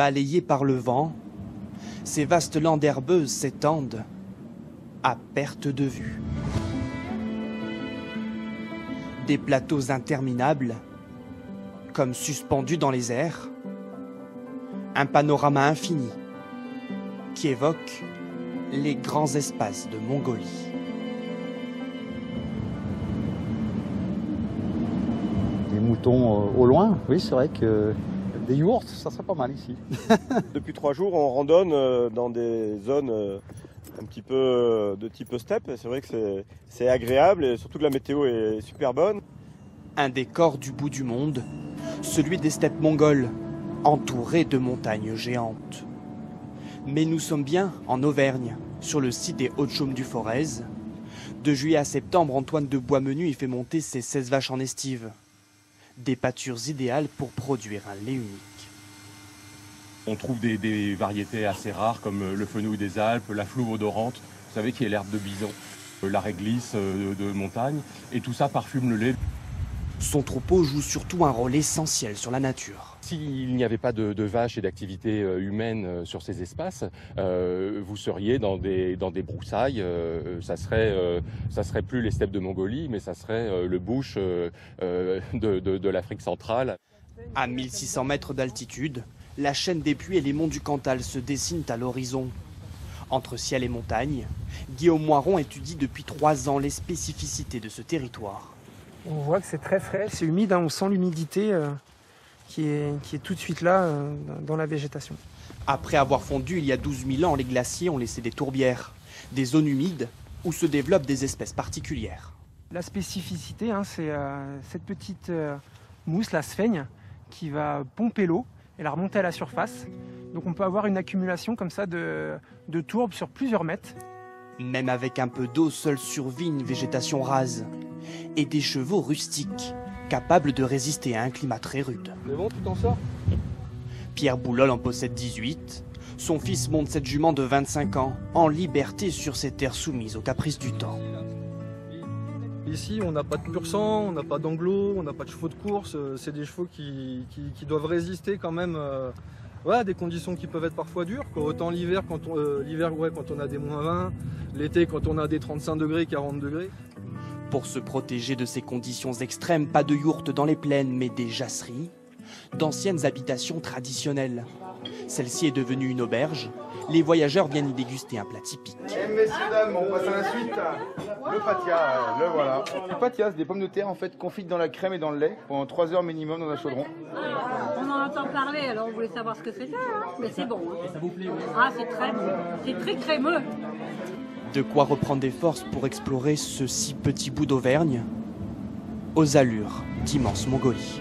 Balayés par le vent, ces vastes landes herbeuses s'étendent à perte de vue. Des plateaux interminables, comme suspendus dans les airs, un panorama infini qui évoque les grands espaces de Mongolie. Des moutons au loin, oui, c'est vrai que des yourtes, ça serait pas mal ici. Depuis 3 jours, on randonne dans des zones un petit peu de type steppe. C'est vrai que c'est agréable et surtout que la météo est super bonne. Un décor du bout du monde, celui des steppes mongoles, entourées de montagnes géantes. Mais nous sommes bien en Auvergne, sur le site des Hautes-Chaumes du Forez. De juillet à septembre, Antoine de Boismenu y fait monter ses 16 vaches en estive. Des pâtures idéales pour produire un lait unique. On trouve des variétés assez rares comme le fenouil des Alpes, la flouve odorante, vous savez qui est l'herbe de bison, la réglisse de montagne, et tout ça parfume le lait. Son troupeau joue surtout un rôle essentiel sur la nature. S'il n'y avait pas de vaches et d'activités humaines sur ces espaces, vous seriez dans des broussailles. Ça serait plus les steppes de Mongolie, mais ça serait le bush de l'Afrique centrale. À 1600 mètres d'altitude, la chaîne des Puys et les monts du Cantal se dessinent à l'horizon. Entre ciel et montagne, Guillaume Moiron étudie depuis 3 ans les spécificités de ce territoire. On voit que c'est très frais, c'est humide, on sent l'humidité qui est tout de suite là dans la végétation. Après avoir fondu il y a 12 000 ans, les glaciers ont laissé des tourbières, des zones humides où se développent des espèces particulières. La spécificité, c'est cette petite mousse, la sphaigne, qui va pomper l'eau et la remonter à la surface. Donc on peut avoir une accumulation comme ça de tourbes sur plusieurs mètres. Même avec un peu d'eau, seule survit une végétation rase et des chevaux rustiques, capables de résister à un climat très rude. C'est bon, tu t'en sors? Pierre Boulol en possède 18. Son fils monte cette jument de 25 ans, en liberté sur ces terres soumises aux caprices du temps. Ici, on n'a pas de pur sang, on n'a pas d'anglo, on n'a pas de chevaux de course. C'est des chevaux qui doivent résister quand même à des conditions qui peuvent être parfois dures. Autant l'hiver, quand on a des -20, l'été quand on a des 35 degrés, 40 degrés. Pour se protéger de ces conditions extrêmes, pas de yourtes dans les plaines, mais des jasseries, d'anciennes habitations traditionnelles. Celle-ci est devenue une auberge. Les voyageurs viennent y déguster un plat typique. Messieurs, dames, on passe à la suite. Le patia, le voilà. Le patia, c'est des pommes de terre en fait confites dans la crème et dans le lait pendant 3 heures minimum dans un chaudron. On en entend parler, alors on voulait savoir ce que c'était, mais c'est bon. Ça vous plaît? Ah, c'est très bon, c'est très crémeux. De quoi reprendre des forces pour explorer ce si petit bout d'Auvergne, aux allures d'immense Mongolie.